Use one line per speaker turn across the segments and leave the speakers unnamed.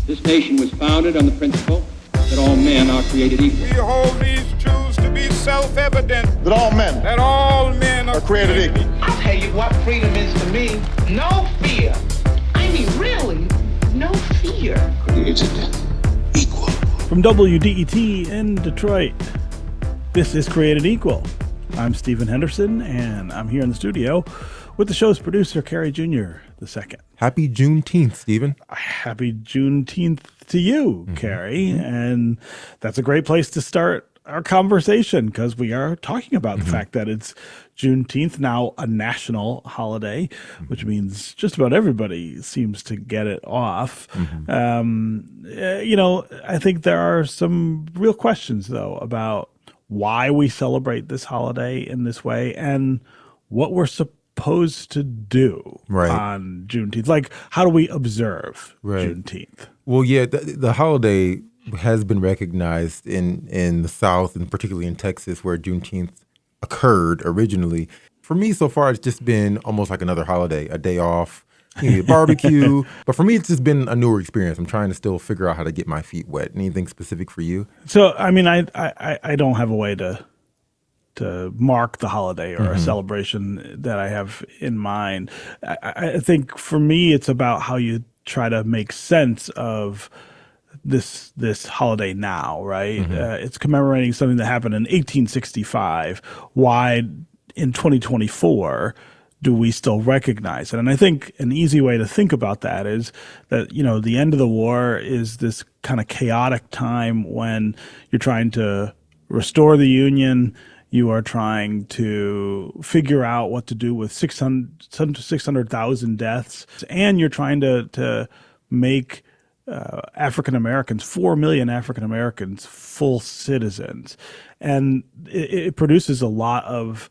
This nation was founded on the principle that all men are created equal.
We hold these truths to be self-evident.
That all men
are
created equal.
I'll tell you what freedom is to me. No fear. I mean, really, no fear.
Created equal.
From WDET in Detroit, this is Created Equal. I'm Stephen Henderson, and I'm here in the studio with the show's producer, Carrie Jr. II.
Happy Juneteenth, Stephen.
Happy Juneteenth to you, Carrie. And that's a great place to start our conversation because we are talking about the fact that it's Juneteenth, now a national holiday, which means just about everybody seems to get it off. I think there are some real questions, though, about why we celebrate this holiday in this way and what we're supposed to do on Juneteenth. Like, how do we observe Juneteenth?
Well, yeah, the holiday has been recognized in the South and particularly in Texas where Juneteenth occurred originally. For me, so far, it's just been almost like another holiday, a day off, maybe a barbecue. But for me, it's just been a newer experience. I'm trying to still figure out how to get my feet wet. Anything specific for you?
So, I mean, I don't have a way to mark the holiday or a celebration that I have in mind. I think for me, it's about how you try to make sense of this holiday now, right? It's commemorating something that happened in 1865. Why in 2024 do we still recognize it? And I think an easy way to think about that is that, the end of the war is this kind of chaotic time when you're trying to restore the Union. You are trying to figure out what to do with 600,000 deaths, and you're trying to make African Americans, 4 million African Americans, full citizens. And it produces a lot of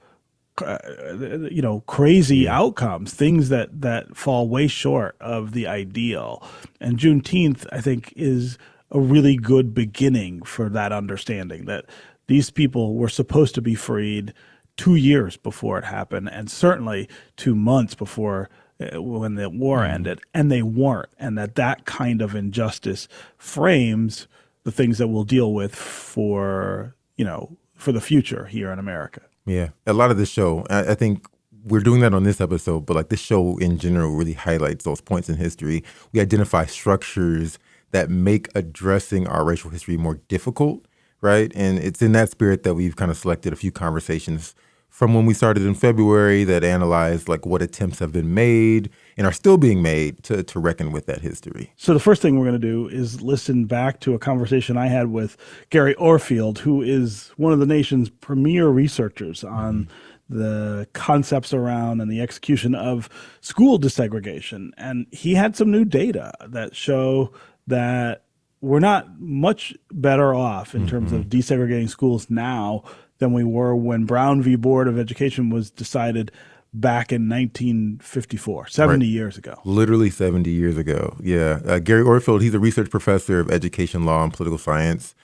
crazy outcomes, things that fall way short of the ideal. And Juneteenth, I think, is a really good beginning for that understanding that these people were supposed to be freed 2 years before it happened, and certainly 2 months before when the war ended, and they weren't. And that kind of injustice frames the things that we'll deal with for the future here in America.
Yeah, a lot of this show, I think we're doing that on this episode, but like this show in general really highlights those points in history. We identify structures that make addressing our racial history more difficult, right? And it's in that spirit that we've kind of selected a few conversations from when we started in February that analyze like what attempts have been made and are still being made to reckon with that history.
So the first thing we're going to do is listen back to a conversation I had with Gary Orfield, who is one of the nation's premier researchers on the concepts around and the execution of school desegregation. And he had some new data that show that we're not much better off in terms of desegregating schools now than we were when Brown v. Board of Education was decided back in 1954, 70 years ago.
Literally 70 years ago, yeah. Gary Orfield, he's a research professor of education law and political science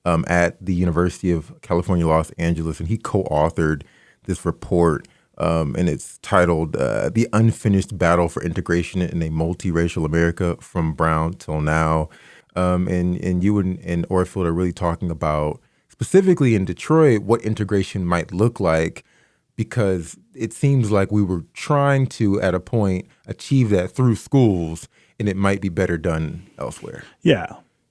at the University of California, Los Angeles, and he co-authored this report, and it's titled The Unfinished Battle for Integration in a Multiracial America from Brown Till Now. And you and Orfield are really talking about, specifically in Detroit, what integration might look like, because it seems like we were trying to, at a point, achieve that through schools, and it might be better done elsewhere.
Yeah.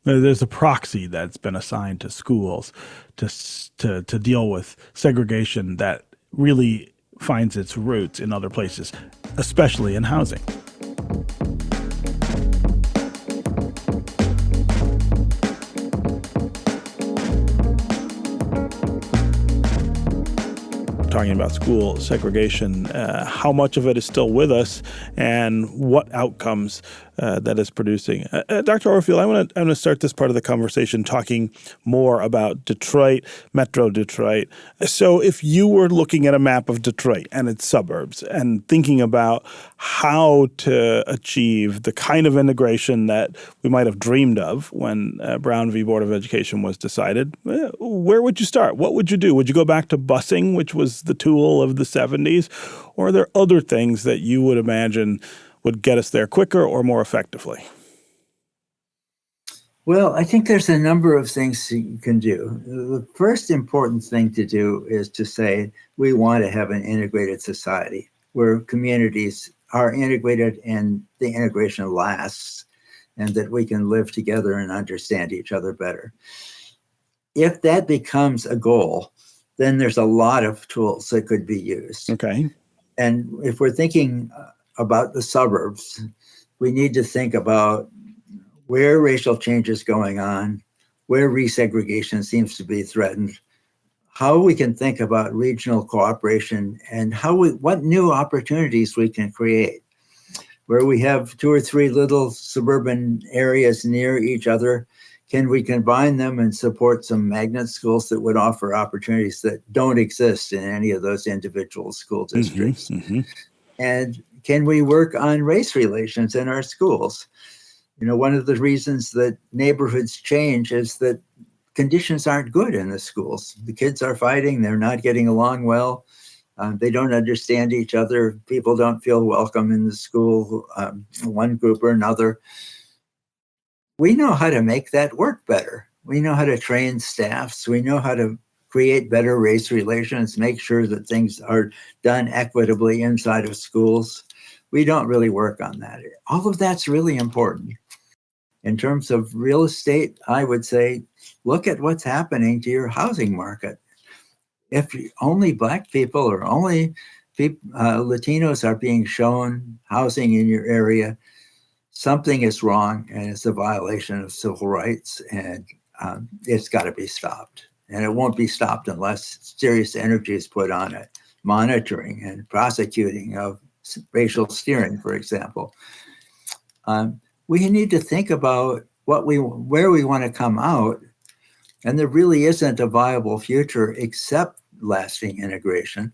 There's a proxy that's been assigned to schools to deal with segregation that really finds its roots in other places, especially in housing. Talking about school segregation, how much of it is still with us, and what outcomes that is producing. Dr. Orfield, I want to start this part of the conversation talking more about Detroit, Metro Detroit. So if you were looking at a map of Detroit and its suburbs and thinking about how to achieve the kind of integration that we might have dreamed of when Brown v. Board of Education was decided, where would you start? What would you do? Would you go back to busing, which was the tool of the 70s? Or are there other things that you would imagine would get us there quicker or more effectively?
Well, I think there's a number of things you can do. The first important thing to do is to say we want to have an integrated society where communities are integrated and the integration lasts, and that we can live together and understand each other better. If that becomes a goal, then there's a lot of tools that could be used.
Okay.
And if we're thinking about the suburbs, we need to think about where racial change is going on, where resegregation seems to be threatened, how we can think about regional cooperation, and what new opportunities we can create. Where we have 2 or 3 little suburban areas near each other, can we combine them and support some magnet schools that would offer opportunities that don't exist in any of those individual school districts? And can we work on race relations in our schools? One of the reasons that neighborhoods change is that conditions aren't good in the schools. The kids are fighting, they're not getting along well. They don't understand each other. People don't feel welcome in the school, one group or another. We know how to make that work better. We know how to train staffs. We know how to create better race relations, make sure that things are done equitably inside of schools. We don't really work on that. All of that's really important. In terms of real estate, I would say, look at what's happening to your housing market. If only Black people or only Latinos are being shown housing in your area, something is wrong, and it's a violation of civil rights, and it's got to be stopped. And it won't be stopped unless serious energy is put on it, monitoring and prosecuting of racial steering, for example. We need to think about where we want to come out, and there really isn't a viable future except lasting integration,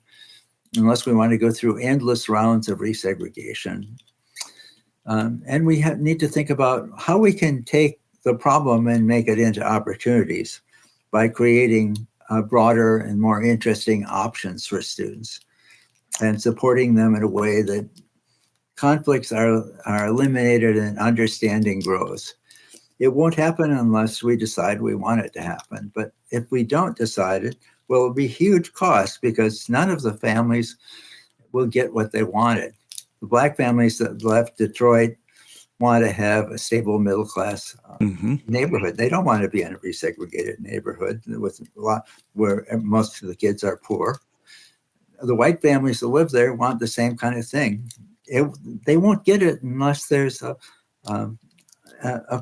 unless we want to go through endless rounds of resegregation. And we need to think about how we can take the problem and make it into opportunities by creating broader and more interesting options for students and supporting them in a way that conflicts are eliminated and understanding grows. It won't happen unless we decide we want it to happen. But if we don't decide it, well, it'll be huge cost because none of the families will get what they wanted. The Black families that left Detroit want to have a stable middle-class neighborhood. They don't want to be in a resegregated neighborhood with a lot where most of the kids are poor. The white families that live there want the same kind of thing. They won't get it unless there's a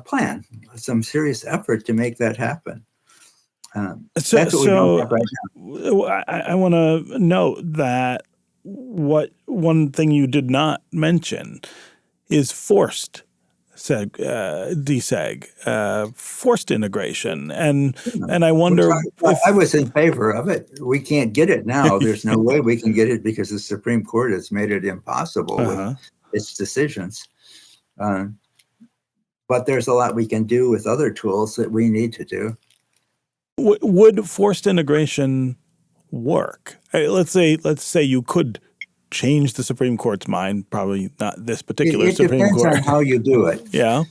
plan, some serious effort to make that happen. That's what we don't have right now.
I want to note that one thing you did not mention is forced deseg, forced integration, and I wonder.
I was in favor of it. We can't get it now. There's no way we can get it because the Supreme Court has made it impossible with its decisions. But there's a lot we can do with other tools that we need to do.
Would forced integration work? Let's say you could change the Supreme Court's mind. Probably not this particular Supreme Court.
It depends on how you do it.
Yeah.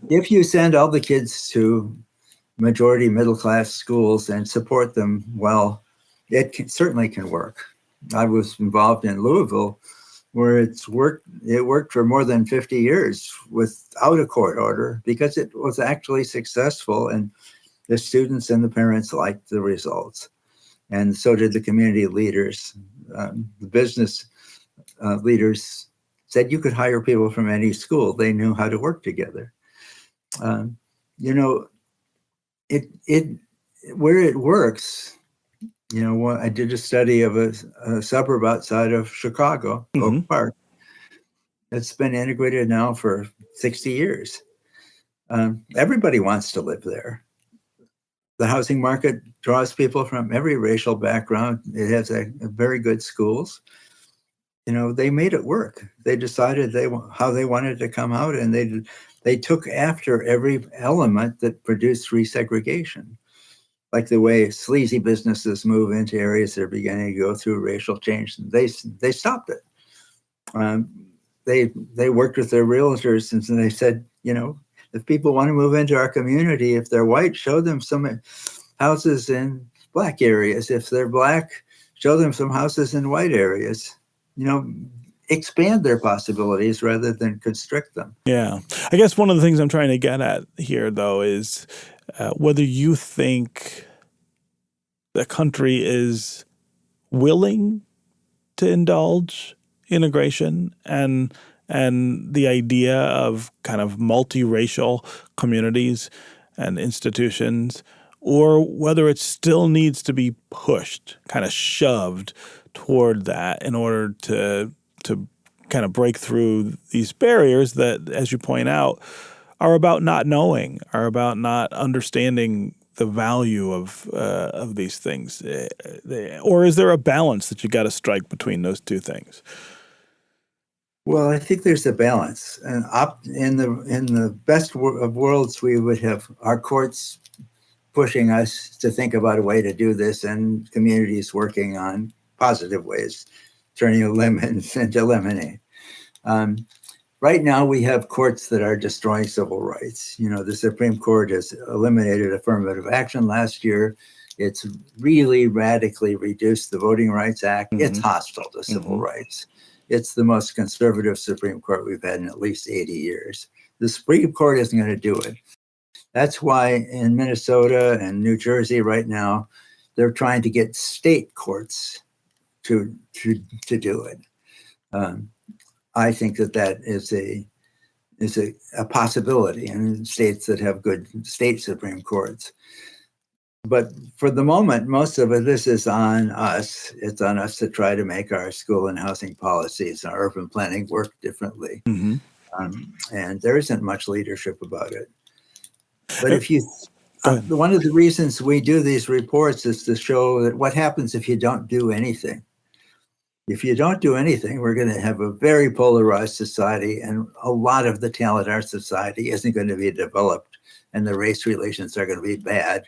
If you send all the kids to majority middle class schools and support them well, it certainly can work. I was involved in Louisville, where it worked for more than 50 years without a court order because it was actually successful, and the students and the parents liked the results. And so did the community leaders. The business leaders said you could hire people from any school. They knew how to work together. Where it works, I did a study of a suburb outside of Chicago, Oak Park. It's been integrated now for 60 years. Everybody wants to live there. The housing market draws people from every racial background. It has very good schools. They made it work. They decided how they wanted to come out, and they took after every element that produced resegregation, like the way sleazy businesses move into areas that are beginning to go through racial change. They stopped it. They worked with their realtors, and they said, If people want to move into our community, if they're white, show them some houses in black areas. If they're black, show them some houses in white areas. Expand their possibilities rather than constrict them.
Yeah. I guess one of the things I'm trying to get at here, though, is whether you think the country is willing to indulge integration and the idea of kind of multiracial communities and institutions, or whether it still needs to be pushed, kind of shoved toward that in order to kind of break through these barriers that, as you point out, are about not knowing, are about not understanding the value of these things. Or is there a balance that you got to strike between those two things?
Well, I think there's a balance, and in the best of worlds, we would have our courts pushing us to think about a way to do this, and communities working on positive ways, turning a lemon into lemonade. Right now, we have courts that are destroying civil rights. The Supreme Court has eliminated affirmative action last year. It's really radically reduced the Voting Rights Act. Mm-hmm. It's hostile to civil rights. It's the most conservative Supreme Court we've had in at least 80 years. The Supreme Court isn't going to do it. That's why in Minnesota and New Jersey right now, they're trying to get state courts to do it. I think that is a possibility in states that have good state Supreme Courts. But for the moment, most of this is on us. It's on us to try to make our school and housing policies and our urban planning work differently. Mm-hmm. And there isn't much leadership about it. But if you, one of the reasons we do these reports is to show that what happens if you don't do anything. If you don't do anything, we're going to have a very polarized society, and a lot of the talent in our society isn't going to be developed, and the race relations are going to be bad.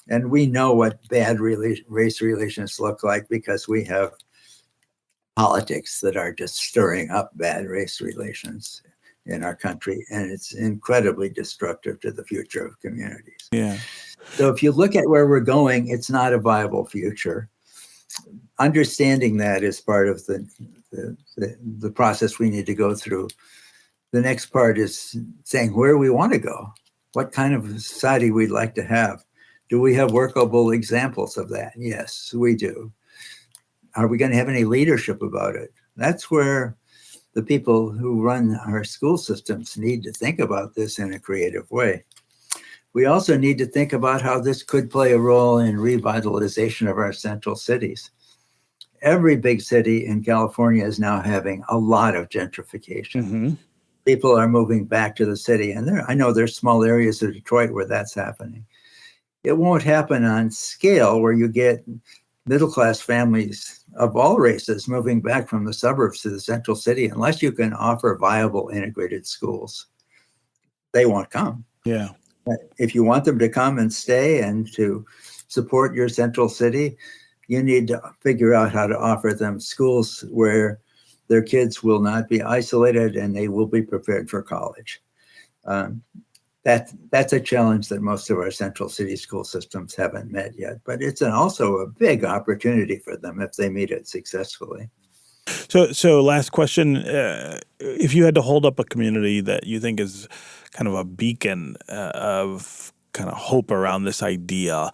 And we know what bad race relations look like because we have politics that are just stirring up bad race relations in our country, and it's incredibly destructive to the future of communities.
Yeah.
So if you look at where we're going, it's not a viable future. Understanding that is part of the process we need to go through. The next part is saying where we want to go, what kind of society we'd like to have. Do we have workable examples of that? Yes, we do. Are we going to have any leadership about it? That's where the people who run our school systems need to think about this in a creative way. We also need to think about how this could play a role in revitalization of our central cities. Every big city in California is now having a lot of gentrification. Mm-hmm. People are moving back to the city, and I know there's small areas of Detroit where that's happening. It won't happen on scale where you get middle-class families of all races moving back from the suburbs to the central city unless you can offer viable integrated schools. They won't come.
Yeah.
If you want them to come and stay and to support your central city, you need to figure out how to offer them schools where their kids will not be isolated and they will be prepared for college. That's a challenge that most of our central city school systems haven't met yet, but it's also a big opportunity for them if they meet it successfully.
So last question, if you had to hold up a community that you think is kind of a beacon of kind of hope around this ideal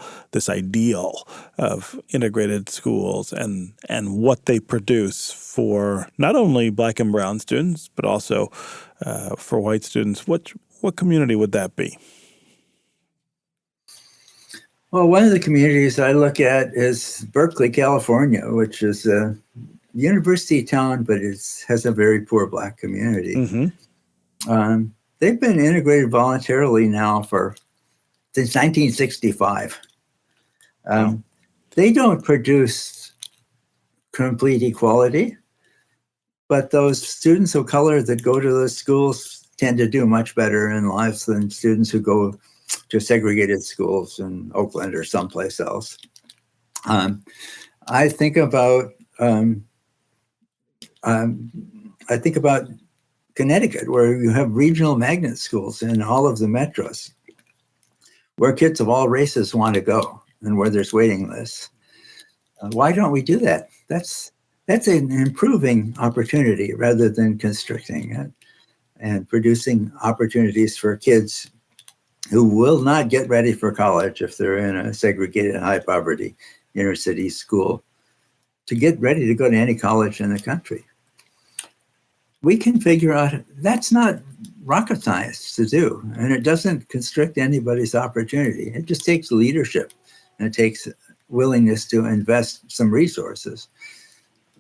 of integrated schools and what they produce for not only Black and brown students, but also for white students, what community would that be?
Well, one of the communities I look at is Berkeley, California, which is a university town, but it has a very poor Black community. Mm-hmm. They've been integrated voluntarily now since 1965. They don't produce complete equality, but those students of color that go to those schools tend to do much better in lives than students who go to segregated schools in Oakland or someplace else. I think about Connecticut, where you have regional magnet schools in all of the metros, where kids of all races want to go and where there's waiting lists. Why don't we do that? That's an improving opportunity rather than constricting it, and producing opportunities for kids who will not get ready for college if they're in a segregated, high poverty inner city school to get ready to go to any college in the country. We can figure out that's not rocket science to do, and it doesn't constrict anybody's opportunity. It just takes leadership, and it takes willingness to invest some resources,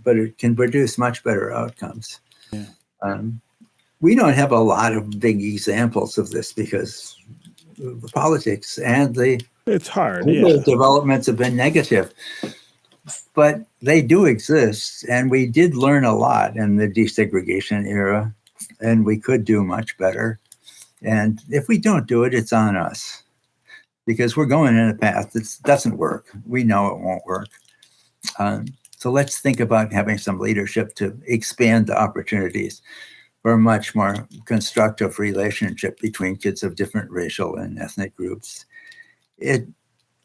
but it can produce much better outcomes. Yeah. We don't have a lot of big examples of this because the politics and the
it's hard.
Developments have been negative, but they do exist, and we did learn a lot in the desegregation era, and we could do much better. And if we don't do it, it's on us, because we're going in a path that doesn't work. We know it won't work. So let's think about having some leadership to expand the opportunities for a much more constructive relationship between kids of different racial and ethnic groups.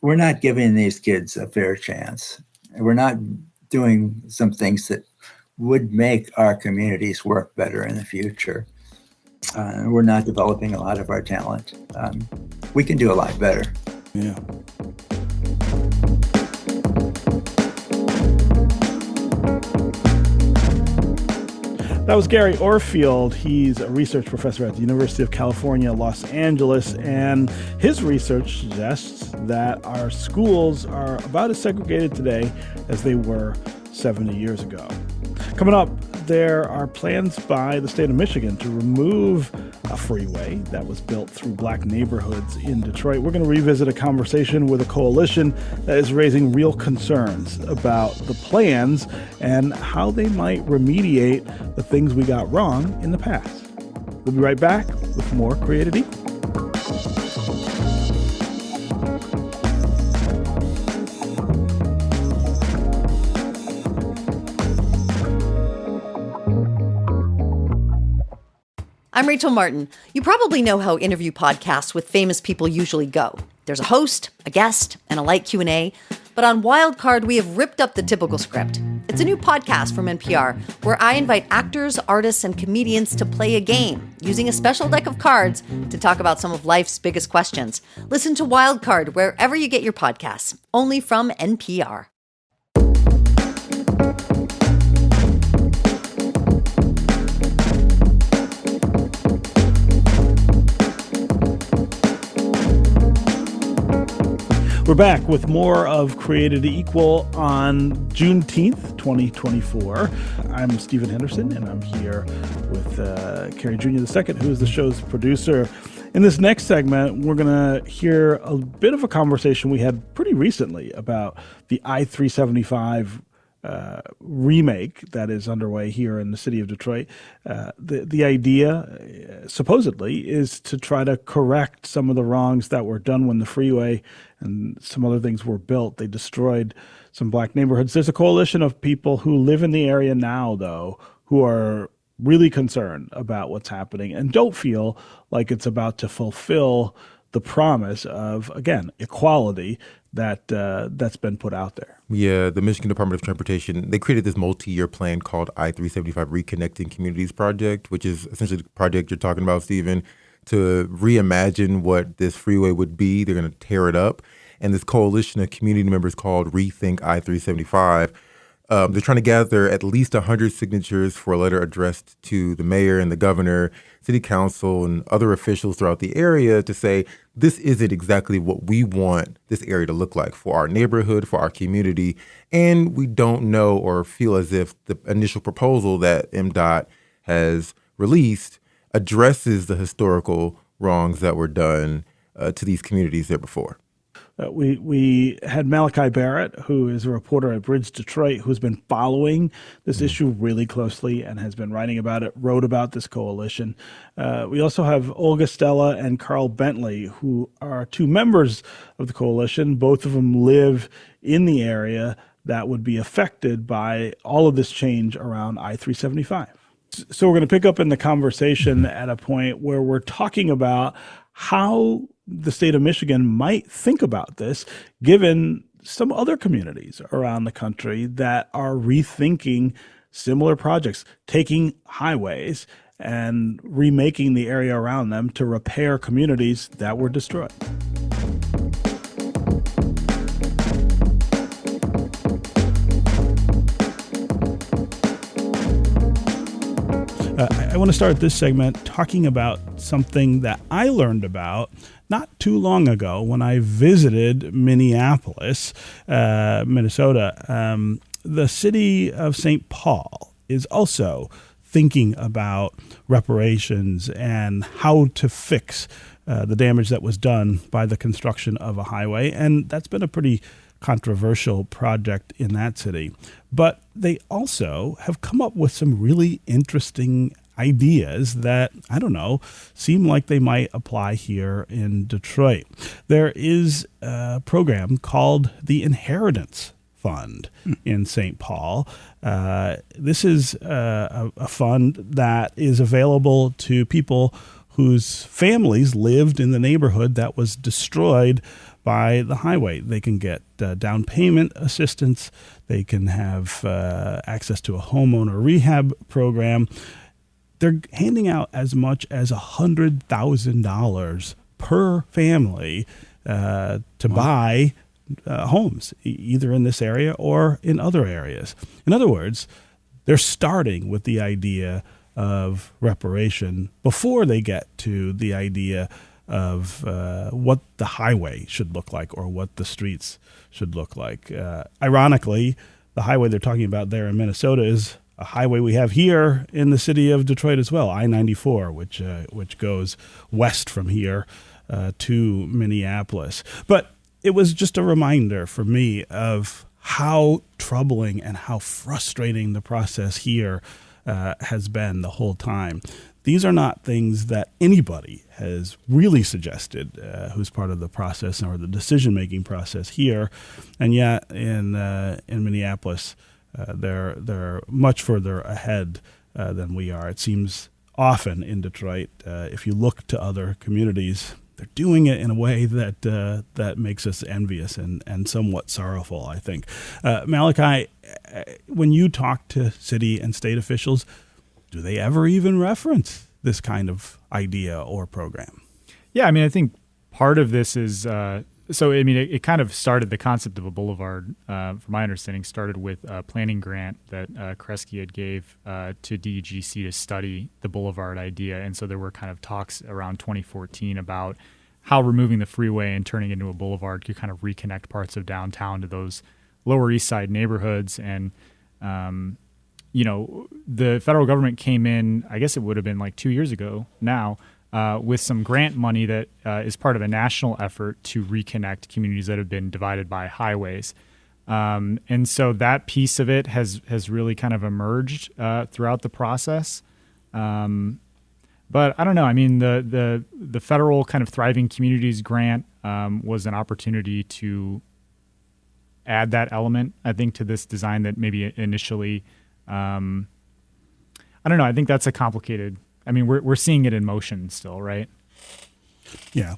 We're not giving these kids a fair chance. We're not doing some things that would make our communities work better in the future. We're not developing a lot of our talent. We can do a lot better.
Yeah. That was Gary Orfield. He's a research professor at the University of California, Los Angeles, and his research suggests that our schools are about as segregated today as they were 70 years ago. Coming up, there are plans by the state of Michigan to remove a freeway that was built through black neighborhoods in Detroit. We're going to revisit a conversation with a coalition that is raising real concerns about the plans and how they might remediate the things we got wrong in the past. We'll be right back with more Created Equal.
I'm Rachel Martin. You probably know how interview podcasts with famous people usually go. There's a host, a guest, and a light Q&A. But on Wildcard, we have ripped up the typical script. It's a new podcast from NPR where I invite actors, artists, and comedians to play a game using a special deck of cards to talk about some of life's biggest questions. Listen to Wildcard wherever you get your podcasts, only from NPR.
We're back with more of Created Equal on Juneteenth, 2024. I'm Stephen Henderson, and I'm here with Carrie Jr. II, who is the show's producer. In this next segment, we're going to hear a bit of a conversation we had pretty recently about the I-375 remake that is underway here in the city of Detroit. The idea, supposedly, is to try to correct some of the wrongs that were done when the freeway and some other things were built. They destroyed some black neighborhoods. There's a coalition of people who live in the area now, though, who are really concerned about what's happening and don't feel like it's about to fulfill the promise of, again, equality that's been put out there.
Yeah, the Michigan Department of Transportation, they created this multi-year plan called I-375 Reconnecting Communities Project, which is essentially the project you're talking about, Stephen, to reimagine what this freeway would be. They're going to tear it up. And this coalition of community members called Rethink I-375, they're trying to gather at least 100 signatures for a letter addressed to the mayor and the governor, city council, and other officials throughout the area to say, this isn't exactly what we want this area to look like for our neighborhood, for our community. And we don't know or feel as if the initial proposal that MDOT has released addresses the historical wrongs that were done to these communities there before.
We had Malachi Barrett, who is a reporter at Bridge Detroit, who's been following this issue really closely and has been writing about it, wrote about this coalition. We also have Olga Stella and Carl Bentley, who are two members of the coalition. Both of them live in the area that would be affected by all of this change around I-375. So we're going to pick up in the conversation at a point where we're talking about how the state of Michigan might think about this, given some other communities around the country that are rethinking similar projects, taking highways and remaking the area around them to repair communities that were destroyed. I want to start this segment talking about something that I learned about not too long ago when I visited Minneapolis, Minnesota. The city of St. Paul is also thinking about reparations and how to fix the damage that was done by the construction of a highway. And that's been a pretty controversial project in that city. But they also have come up with some really interesting ideas that, I don't know, seem like they might apply here in Detroit. There is a program called the Inheritance Fund in St. Paul. This is a fund that is available to people whose families lived in the neighborhood that was destroyed by the highway. They can get down payment assistance. They can have access to a homeowner rehab program. They're handing out as much as $100,000 per family to buy homes, either in this area or in other areas. In other words, they're starting with the idea of reparation before they get to the idea of what the highway should look like or what the streets should look like. Ironically, the highway they're talking about there in Minnesota is a highway we have here in the city of Detroit as well, I-94, which goes west from here to Minneapolis. But it was just a reminder for me of how troubling and how frustrating the process here has been the whole time. These are not things that anybody has really suggested who's part of the process or the decision-making process here. And yet in Minneapolis, they're much further ahead than we are. It seems often in Detroit, if you look to other communities, they're doing it in a way that makes us envious and somewhat sorrowful, I think. Malachi, when you talk to city and state officials, do they ever even reference this kind of idea or program?
Yeah, I mean, I think part of this is it kind of started, the concept of a boulevard, from my understanding, started with a planning grant that Kresge had gave to DEGC to study the boulevard idea. And so there were kind of talks around 2014 about how removing the freeway and turning it into a boulevard could kind of reconnect parts of downtown to those Lower East Side neighborhoods. And, the federal government came in, I guess it would have been like 2 years ago now, with some grant money that is part of a national effort to reconnect communities that have been divided by highways. And so that piece of it has really kind of emerged throughout the process. But I don't know. I mean, the federal kind of Thriving Communities grant was an opportunity to add that element, I think, to this design that maybe initially, I don't know. I think that's a complicated. I mean, we're seeing it in motion still, right?
Yeah,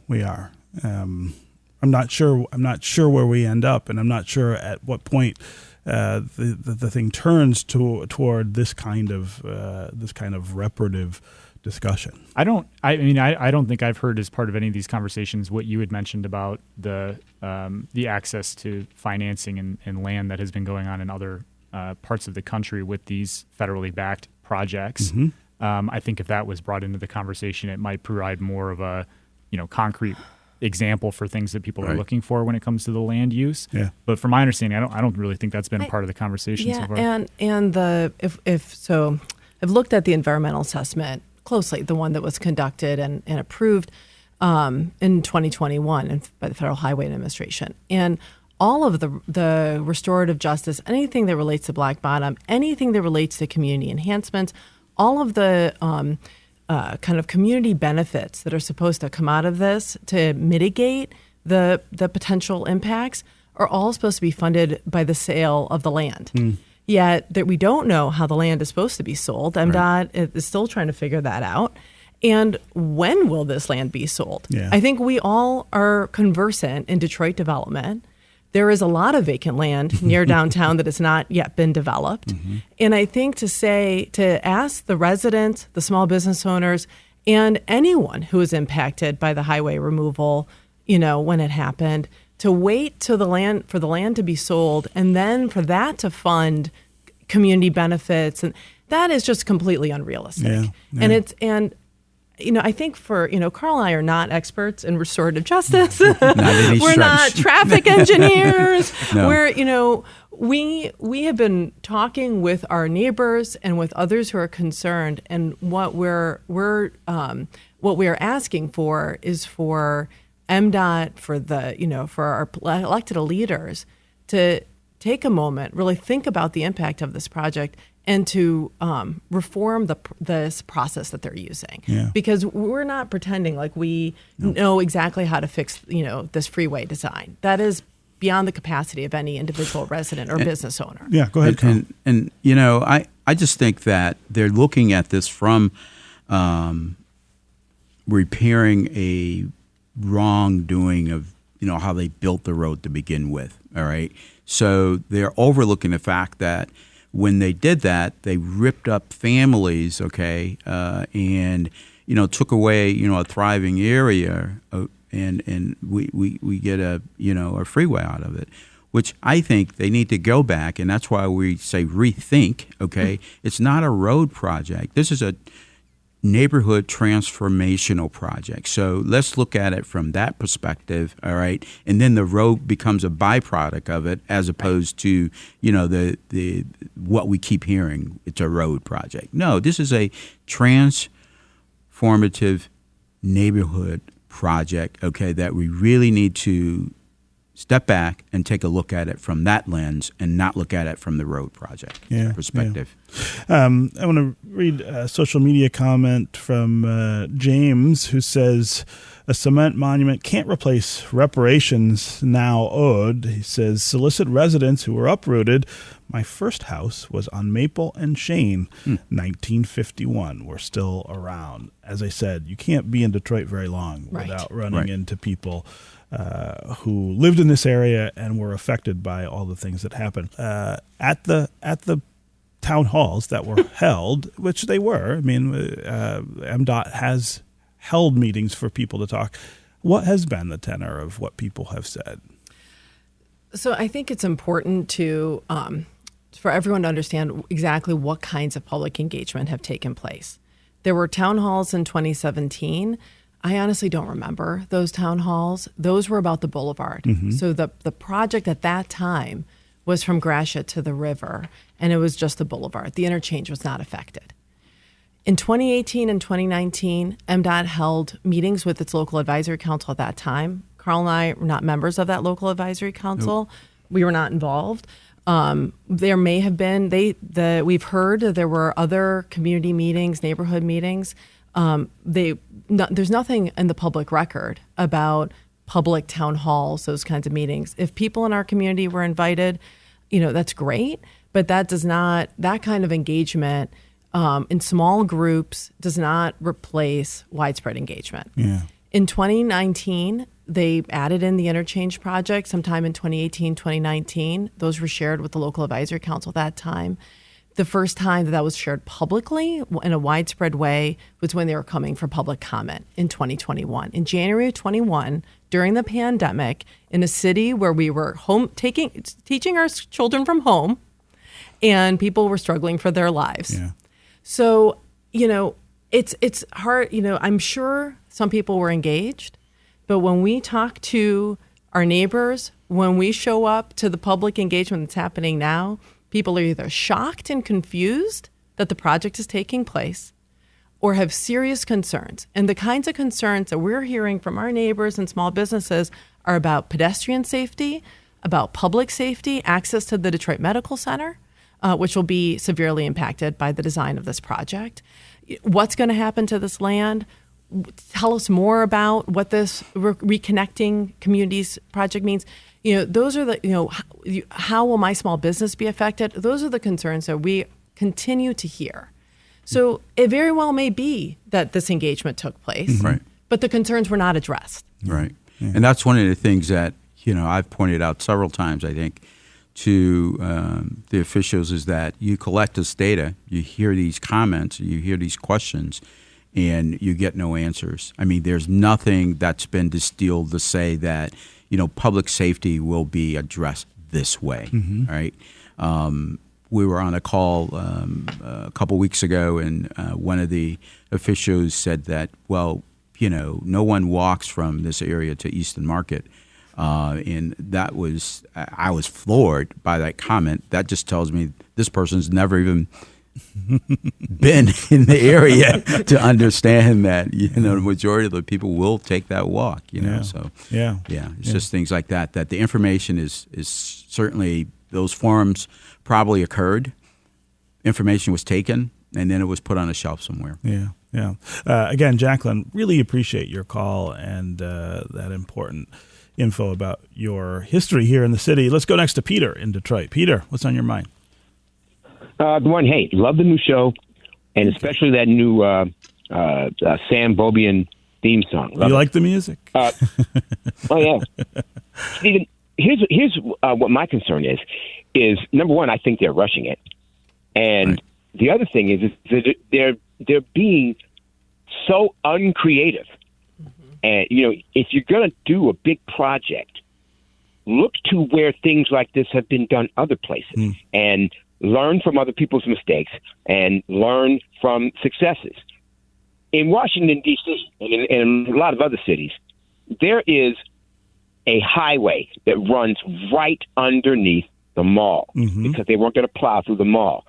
we are. I'm not sure where we end up, and I'm not sure at what point the thing turns toward this kind of reparative discussion. I don't think I've heard as part of any of these conversations what you had mentioned about the access to financing and land that has been going on in other parts of the country with these federally backed projects. Mm-hmm. I think if that was brought into the conversation, it might provide more of a, concrete example for things that people are looking for when it comes to the land use. Yeah. But from my understanding, I don't really think that's been a part of the conversation so far.
And I've looked at the environmental assessment closely, the one that was conducted and approved in 2021 by the Federal Highway Administration. And all of the restorative justice, anything that relates to Black Bottom, anything that relates to community enhancements, all of the kind of community benefits that are supposed to come out of this to mitigate the potential impacts are all supposed to be funded by the sale of the land. yet that we don't know how the land is supposed to be sold. MDOT is still trying to figure that out. And when will this land be sold?
Yeah.
I think we all are conversant in Detroit development. There is a lot of vacant land near downtown that has not yet been developed. And I think to ask the residents, the small business owners, and anyone who is impacted by the highway removal, when it happened, to wait for the land to be sold and then for that to fund community benefits, and that is just completely unrealistic. And I think Carl and I are not experts in restorative justice. We're not traffic engineers.
No.
We have been talking with our neighbors and with others who are concerned, and what we're asking for is for MDOT, for our elected leaders to take a moment, really think about the impact of this project, and to reform this process that they're using.
Yeah.
Because we're not pretending like we know exactly how to fix, this freeway design. That is beyond the capacity of any individual resident or business owner.
Yeah, go ahead, Carl.
And I just think that they're looking at this from repairing a wrongdoing of, how they built the road to begin with, all right? So they're overlooking the fact that when they did that, they ripped up families, okay, and took away a thriving area, and we get a freeway out of it, which I think they need to go back, and that's why we say rethink. Okay, it's not a road project. This is a neighborhood transformational project. So let's look at it from that perspective, all right? And then the road becomes a byproduct of it, as opposed to, the what we keep hearing, it's a road project. No, this is a transformative neighborhood project, okay, that we really need to step back and take a look at it from that lens and not look at it from the road project perspective.
I want to read a social media comment from James, who says, a cement monument can't replace reparations now owed. He says, solicit residents who were uprooted. My first house was on Maple and Shane, 1951. We're still around. As I said, you can't be in Detroit very long without running into people who lived in this area and were affected by all the things that happened. At the town halls that were held, which they were, MDOT has held meetings for people to talk. What has been the tenor of what people have said?
So I think it's important to for everyone to understand exactly what kinds of public engagement have taken place. There were town halls in 2017. I honestly don't remember those town halls. Those were about the boulevard. So the project at that time was from Gratiot to the river, and it was just the boulevard. The interchange was not affected. In 2018 and 2019, MDOT held meetings with its local advisory council at that time. Carl and I were not members of that local advisory council. Nope. We were not involved. There may have been, we've heard that there were other community meetings, neighborhood meetings. There's nothing in the public record about public town halls, those kinds of meetings. If people in our community were invited, that's great, but that kind of engagement in small groups does not replace widespread engagement. Yeah. In 2019, they added in the interchange project sometime in 2018, 2019. Those were shared with the local advisory council at that time. The first time that was shared publicly in a widespread way was when they were coming for public comment in 2021. In January of 21, during the pandemic, in a city where we were teaching our children from home, and people were struggling for their lives. Yeah. So, it's hard. I'm sure some people were engaged, but when we talk to our neighbors, when we show up to the public engagement that's happening now, people are either shocked and confused that the project is taking place or have serious concerns. And the kinds of concerns that we're hearing from our neighbors and small businesses are about pedestrian safety, about public safety, access to the Detroit Medical Center, which will be severely impacted by the design of this project. What's going to happen to this land? tell us more about what this reconnecting communities project means. Those are the, how will my small business be affected? Those are the concerns that we continue to hear. So it very well may be that this engagement took place,
Right.
but the concerns were not addressed.
Right. Yeah. And that's one of the things that, I've pointed out several times, I think, to the officials is that you collect this data, you hear these comments, you hear these questions, and you get no answers. I mean, there's nothing that's been distilled to say that, public safety will be addressed this way, right? We were on a call a couple weeks ago, and one of the officials said that, well, no one walks from this area to Easton Market. And that was, I was floored by that comment. That just tells me this person's never even been in the area to understand that, the majority of the people will take that walk, So, it's just things like that the information is certainly, those forums probably occurred, information was taken, and then it was put on a shelf somewhere.
Yeah. Again, Jacqueline, really appreciate your call and that important info about your history here in the city. Let's go next to Peter in Detroit. Peter, what's on your mind?
Good morning. Hey, love the new show, and especially that new Sam Bobian theme song. Love
you
it.
like the music?
Oh, yeah. Stephen, here's what my concern is number one, I think they're rushing it. And the other thing is that they're being so uncreative. And, if you're going to do a big project, look to where things like this have been done other places and learn from other people's mistakes and learn from successes. In Washington, D.C., and in a lot of other cities, there is a highway that runs right underneath the mall because they weren't going to plow through the mall.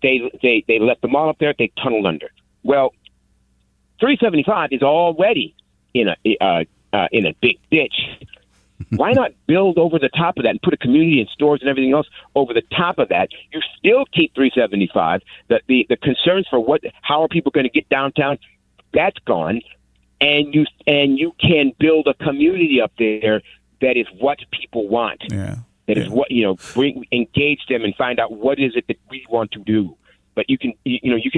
They let the mall up there, they tunneled under. Well, 375 is already in a big ditch. Why not build over the top of that and put a community and stores and everything else over the top of that? You still keep 375. The concerns for how are people going to get downtown, that's gone, and you can build a community up there that is what people want. That is what engage them and find out what is it that we want to do. But you can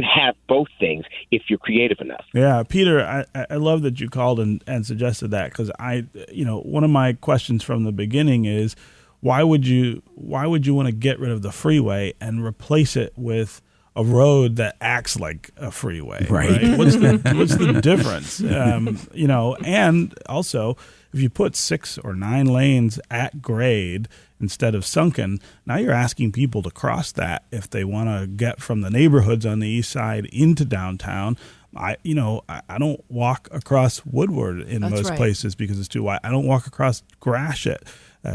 have both things if you're creative enough.
Yeah, Peter, I love that you called and suggested that, because one of my questions from the beginning is why would you want to get rid of the freeway and replace it with a road that acts like a freeway? Right? What's the difference? And also, if you put 6 or 9 lanes at grade instead of sunken, now you're asking people to cross that if they want to get from the neighborhoods on the east side into downtown. I don't walk across Woodward in most places because it's too wide. I don't walk across Gratiot,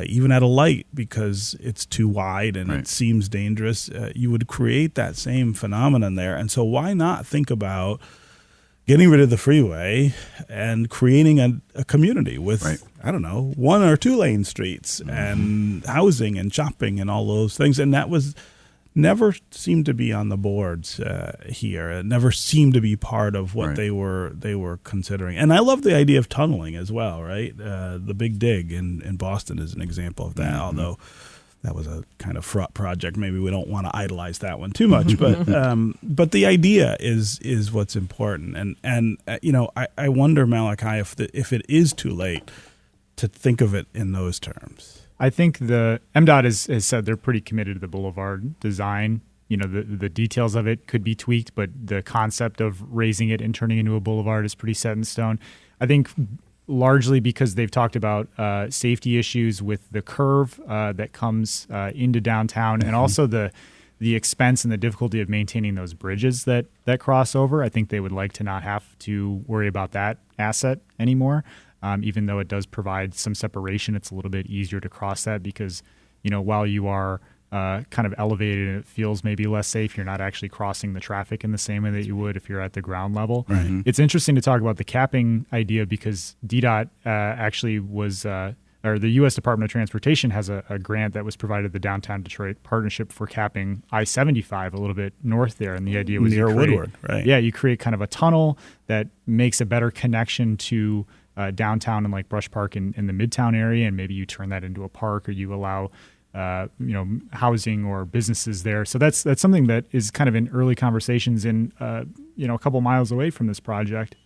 even at a light, because it's too wide and it seems dangerous. You would create that same phenomenon there. And so why not think about getting rid of the freeway and creating a community with, 1 or 2 lane streets and housing and shopping and all those things. And that was never seemed to be on the boards here. It never seemed to be part of what they were considering. And I love the idea of tunneling as well, right? The Big Dig in Boston is an example of that, although that was a kind of fraught project. Maybe we don't want to idolize that one too much, but the idea is what's important. And I wonder, Malachi, if it is too late to think of it in those terms.
I think the MDOT has said they're pretty committed to the boulevard design. The details of it could be tweaked, but the concept of raising it and turning into a boulevard is pretty set in stone. I think largely because they've talked about safety issues with the curve that comes into downtown, and also the expense and the difficulty of maintaining those bridges that cross over. I think they would like to not have to worry about that asset anymore. Even though it does provide some separation, it's a little bit easier to cross that because, while you are kind of elevated and it feels maybe less safe, you're not actually crossing the traffic in the same way that you would if you're at the ground level. It's interesting to talk about the capping idea because DDOT actually was or the U.S. Department of Transportation has a grant that was provided to the Downtown Detroit Partnership for capping I-75 a little bit north there. And the idea was
near Woodward, right?
Yeah, you create kind of a tunnel that makes a better connection to downtown and like Brush Park in the Midtown area, and maybe you turn that into a park, or you allow housing or businesses there. So that's something that is kind of in early conversations in a couple miles away from this project.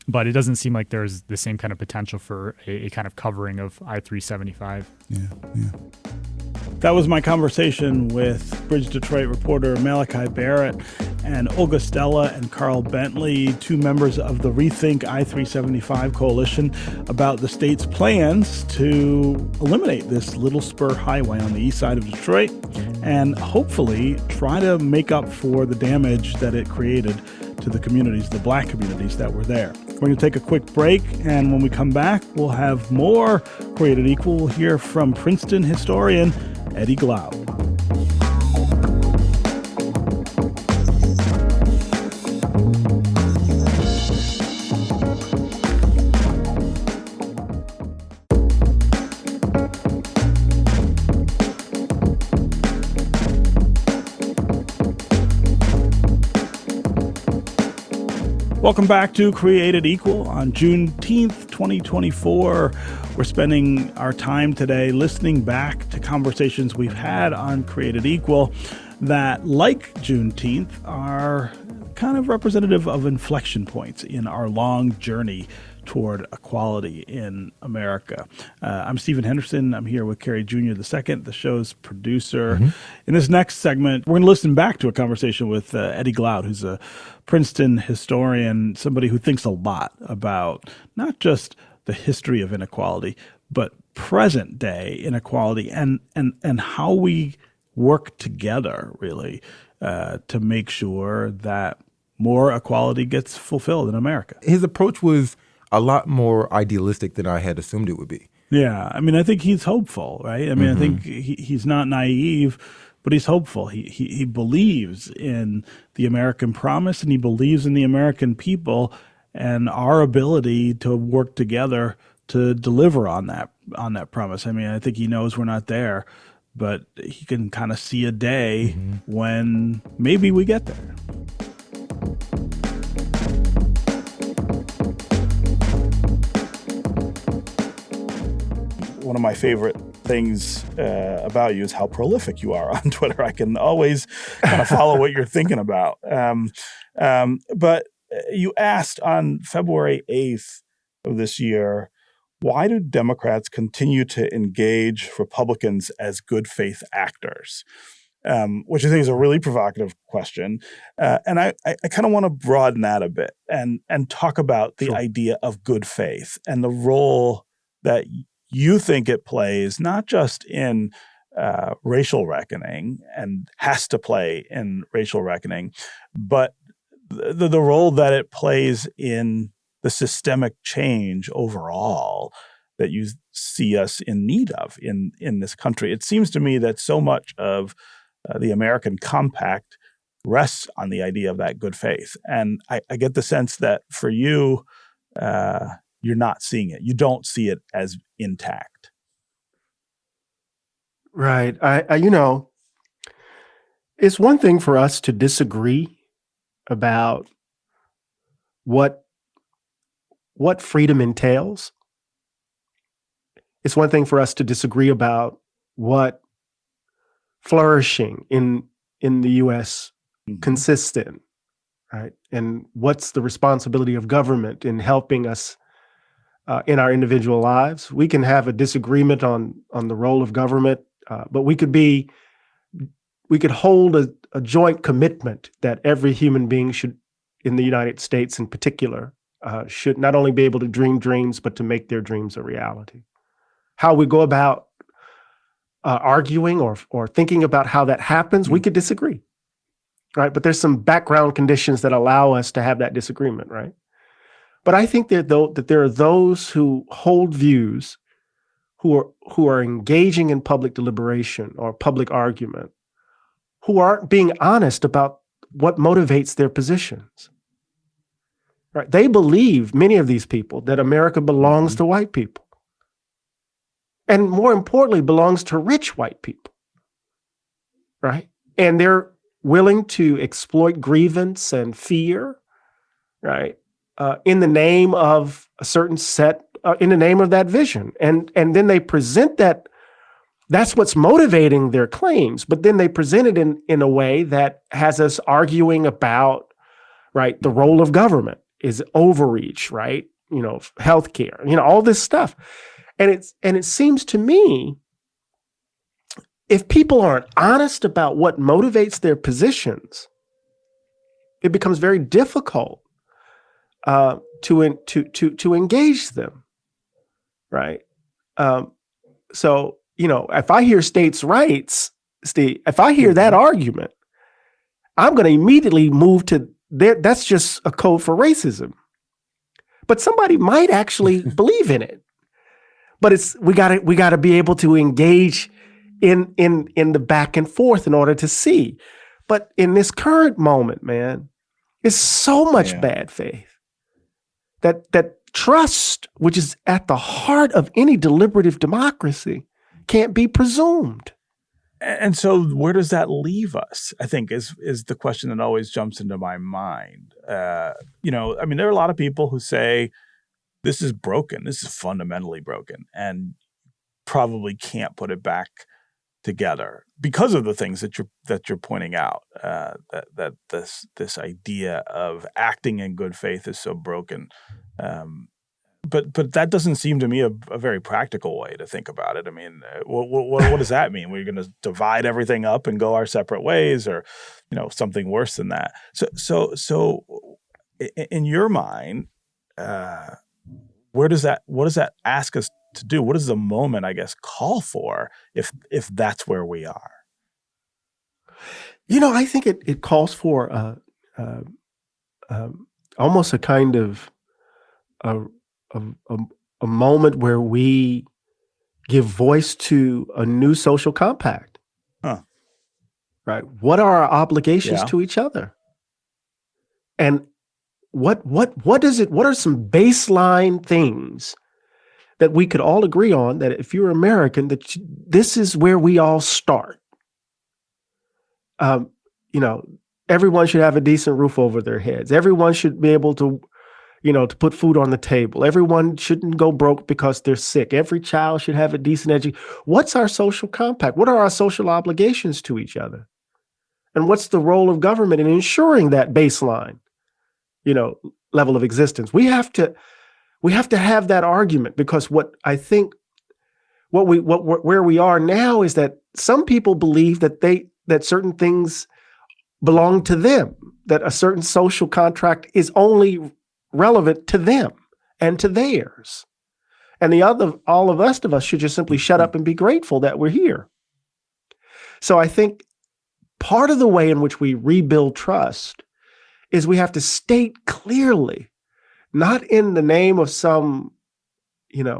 But it doesn't seem like there's the same kind of potential for a kind of covering of I-375.
Yeah.
That was my conversation with Bridge Detroit reporter Malachi Barrett and Olga Stella and Carl Bentley, two members of the Rethink I-375 coalition, about the state's plans to eliminate this little spur highway on the east side of Detroit and hopefully try to make up for the damage that it created to the communities, the Black communities that were there. We're going to take a quick break, and when we come back, we'll have more Created Equal. We'll hear from Princeton historian Eddie Glaude. Welcome back to Created Equal on Juneteenth, 2024. We're spending our time today listening back to conversations we've had on Created Equal that, like Juneteenth, are kind of representative of inflection points in our long journey toward equality in America. I'm Stephen Henderson. I'm here with Kerry Jr. II, the show's producer. In this next segment, we're going to listen back to a conversation with Eddie Glaude, who's a Princeton historian, somebody who thinks a lot about not just the history of inequality, but present day inequality and how we work together, really, to make sure that more equality gets fulfilled in America.
His approach was a lot more idealistic than I had assumed it would be.
Yeah, I mean, I think he's hopeful, right? I mean, I think he's not naive, but he's hopeful. He believes in the American promise, and he believes in the American people and our ability to work together to deliver on that promise. I mean, I think he knows we're not there, but he can kind of see a day when maybe we get there. One of my favorite things about you is how prolific you are on Twitter. I can always kind of follow what you're thinking about. But you asked on February 8th of this year, why do Democrats continue to engage Republicans as good faith actors? Which I think is a really provocative question. And I kind of want to broaden that a bit and talk about the idea of good faith and the role that you think it plays, not just in racial reckoning and has to play in racial reckoning, but the role that it plays in the systemic change overall that you see us in need of in this country. It seems to me that so much of the American compact rests on the idea of that good faith. And I get the sense that for you, you're not seeing it. You don't see it as intact.
Right. It's one thing for us to disagree about what freedom entails. It's one thing for us to disagree about what flourishing in the U.S. consists in, right? And what's the responsibility of government in helping us in our individual lives. We can have a disagreement on the role of government, but we could hold a joint commitment that every human being should, in the United States in particular, should not only be able to dream dreams, but to make their dreams a reality. How we go about arguing or thinking about how that happens, we could disagree, right? But there's some background conditions that allow us to have that disagreement, right? But I think that there are those who hold views who are engaging in public deliberation or public argument, who aren't being honest about what motivates their positions. Right? They believe, many of these people, that America belongs to white people. and more importantly, belongs to rich white people, right? And they're willing to exploit grievance and fear, right, in the name of a certain set, in the name of that vision. And then they present that, that's what's motivating their claims, but then they present it in a way that has us arguing about, right, the role of government is overreach, right? Healthcare, all this stuff. And it seems to me, if people aren't honest about what motivates their positions, it becomes very difficult to engage them, right? So, if I hear states' rights, Steve, if I hear that argument, I'm going to immediately move to there. That's just a code for racism. But somebody might actually believe in it. But we got to be able to engage in the back and forth in order to see. But in this current moment, man, it's so much bad faith that trust, which is at the heart of any deliberative democracy, can't be presumed.
And so where does that leave us, I think, is the question that always jumps into my mind. There are a lot of people who say this is broken. This is fundamentally broken and probably can't put it back together because of the things that you're pointing out, that this idea of acting in good faith is so broken. But that doesn't seem to me a very practical way to think about it. I mean, what does that mean? We're going to divide everything up and go our separate ways, or something worse than that. So in your mind, what does that ask us to do? What does the moment, I guess, call for if that's where we are?
I think it calls for almost a kind of a moment where we give voice to a new social compact. Right? What are our obligations to each other? And what is it? What are some baseline things that we could all agree on, that if you're American, that this is where we all start? Everyone should have a decent roof over their heads. Everyone should be able to put food on the table. Everyone shouldn't go broke because they're sick. Every child should have a decent education. What's our social compact? What are our social obligations to each other? And what's the role of government in ensuring that baseline, level of existence? We have to have that argument, because what I think, where we are now is that some people believe that certain things belong to them, that a certain social contract is only relevant to them and to theirs. And all of us should just simply shut up and be grateful that we're here. So I think part of the way in which we rebuild trust is we have to state clearly, not in the name of some,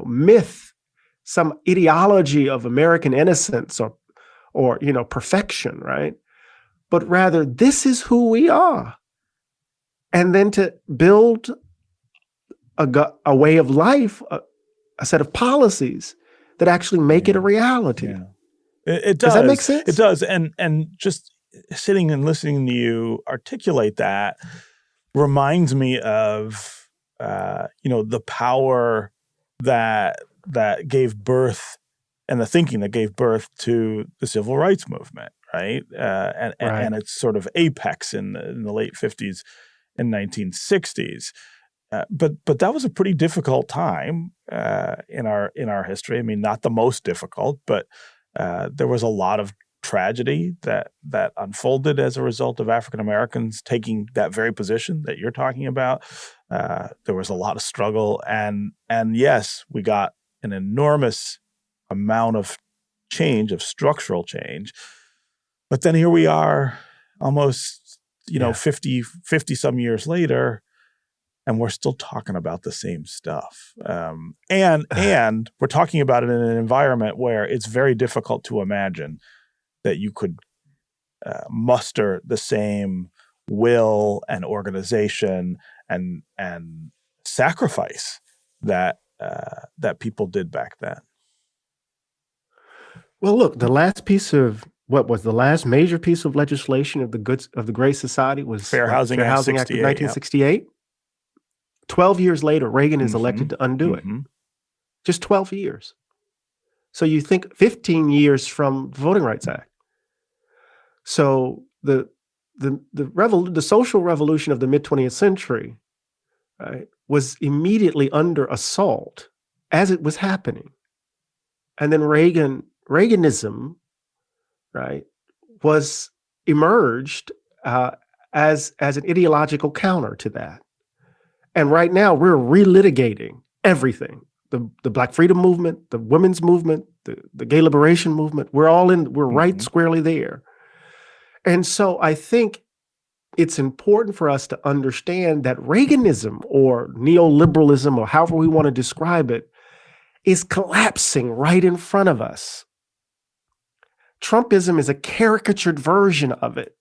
myth, some ideology of American innocence or perfection, right? But rather, this is who we are. And then to build a way of life, a set of policies that actually make it a reality.
Yeah. It does.
Does that make sense?
It does. And just sitting and listening to you articulate that reminds me of, the power that gave birth, and the thinking that gave birth to the civil rights movement, right? And its sort of apex in the late 50s and 1960s. But that was a pretty difficult time in our history. I mean, not the most difficult, but there was a lot of tragedy that unfolded as a result of African Americans taking that very position that you're talking about. There was a lot of struggle, and yes, we got an enormous amount of change, of structural change. But then here we are, almost 50 some years later, and we're still talking about the same stuff. And we're talking about it in an environment where it's very difficult to imagine that you could muster the same will and organization and sacrifice that people did back then.
Well, look, the last piece of what was the last major piece of legislation of the Great Society was
Fair Housing Act
Act of
68,
1968. 12 years later, Reagan is elected to undo it. Just 12 years. So you think 15 years from the Voting Rights Act. So the social revolution of the mid-20th century, right, was immediately under assault as it was happening. And then Reaganism, right, was emerged as an ideological counter to that. And right now we're relitigating everything. The Black Freedom Movement, the women's movement, the gay liberation movement, we're right squarely there. And so I think it's important for us to understand that Reaganism or neoliberalism, or however we want to describe it, is collapsing right in front of us. Trumpism is a caricatured version of it.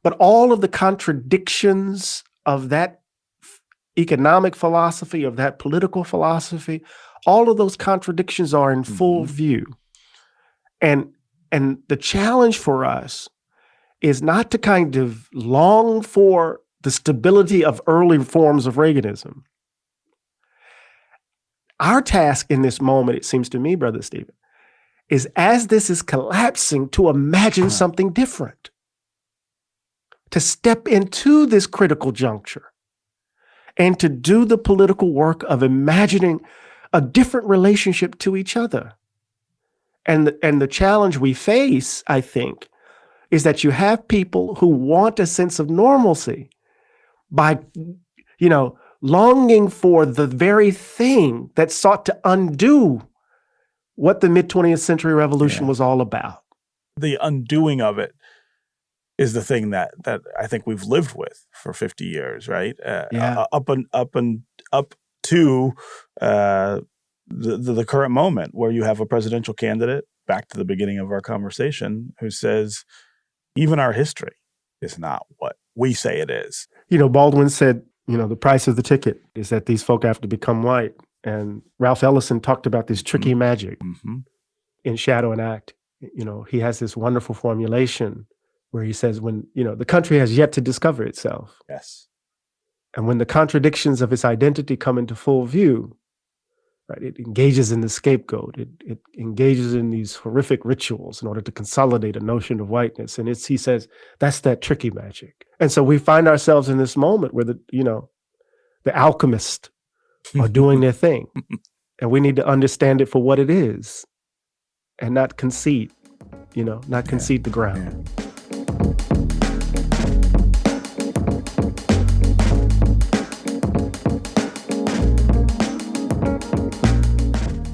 But all of the contradictions of that economic philosophy, of that political philosophy, all of those contradictions are in full view. And the challenge for us is not to kind of long for the stability of early forms of Reaganism. Our task in this moment, it seems to me, Brother Stephen, is as this is collapsing, to imagine something different, to step into this critical juncture and to do the political work of imagining a different relationship to each other. And the challenge we face, I think, is that you have people who want a sense of normalcy by, longing for the very thing that sought to undo what the mid-20th century revolution was all about.
The undoing of it is the thing that I think we've lived with for 50 years, right? Up to the current moment, where you have a presidential candidate, back to the beginning of our conversation, who says, even our history is not what we say it is.
Baldwin said, the price of the ticket is that these folk have to become white. And Ralph Ellison talked about this tricky magic in Shadow and Act. He has this wonderful formulation where he says, when, the country has yet to discover itself.
Yes.
And when the contradictions of its identity come into full view, right, it engages in the scapegoat. It engages in these horrific rituals in order to consolidate a notion of whiteness. And he says, that's that tricky magic. And so we find ourselves in this moment where the alchemists are doing their thing. And we need to understand it for what it is and not concede, concede the ground.
Yeah.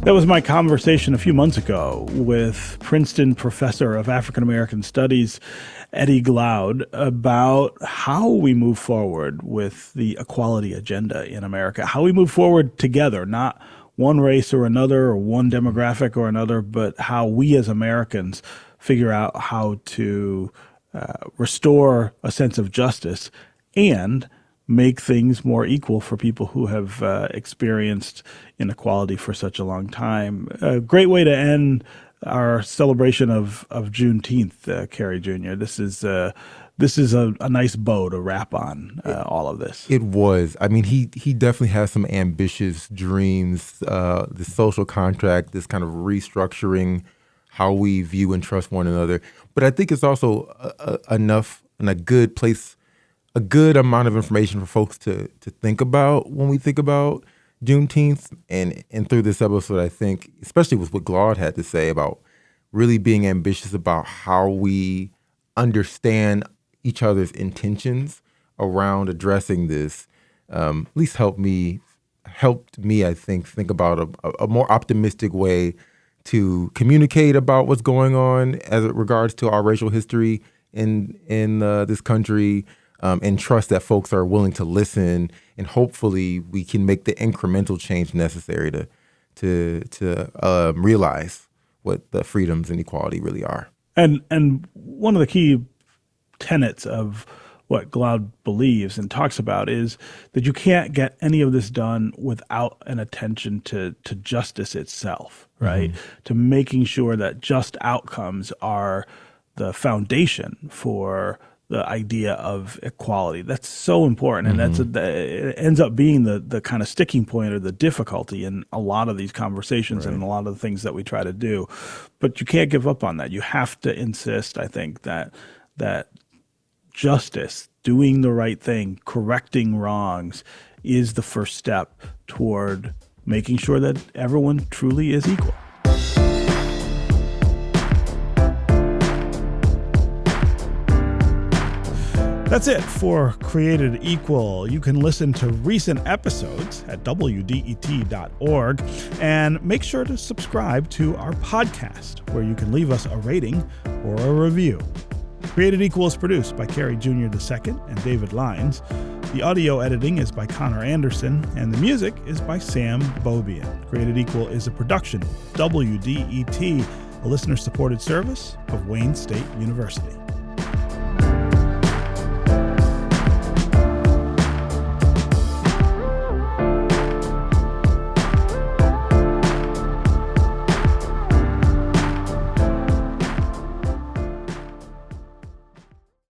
That was my conversation a few months ago with Princeton professor of African American Studies, Eddie Glaude, about how we move forward with the equality agenda in America, how we move forward together, not one race or another or one demographic or another, but how we as Americans figure out how to restore a sense of justice and make things more equal for people who have experienced inequality for such a long time. A great way to end our celebration of Juneteenth, Kerry Jr. This is a nice bow to wrap on all of this.
It was. I mean, he definitely has some ambitious dreams. The social contract, this kind of restructuring how we view and trust one another. But I think it's also enough and a good place, a good amount of information for folks to think about when we think about Juneteenth. And through this episode, I think, especially with what Glaude had to say about really being ambitious about how we understand each other's intentions around addressing this, at least helped me, I think about a more optimistic way to communicate about what's going on as it regards to our racial history in this country, and trust that folks are willing to listen, and hopefully we can make the incremental change necessary to realize what the freedoms and equality really are.
And one of the key tenets of what Glaude believes and talks about is that you can't get any of this done without an attention to justice itself, right? To making sure that just outcomes are the foundation for the idea of equality. That's so important. And it ends up being the kind of sticking point or the difficulty in a lot of these conversations and a lot of the things that we try to do. But you can't give up on that. You have to insist, I think, that justice, doing the right thing, correcting wrongs is the first step toward making sure that everyone truly is equal. That's it for Created Equal. You can listen to recent episodes at wdet.org and make sure to subscribe to our podcast where you can leave us a rating or a review. Created Equal is produced by Carrie Jr. II and David Lyons. The audio editing is by Connor Anderson and the music is by Sam Bobian. Created Equal is a production of WDET, a listener-supported service of Wayne State University.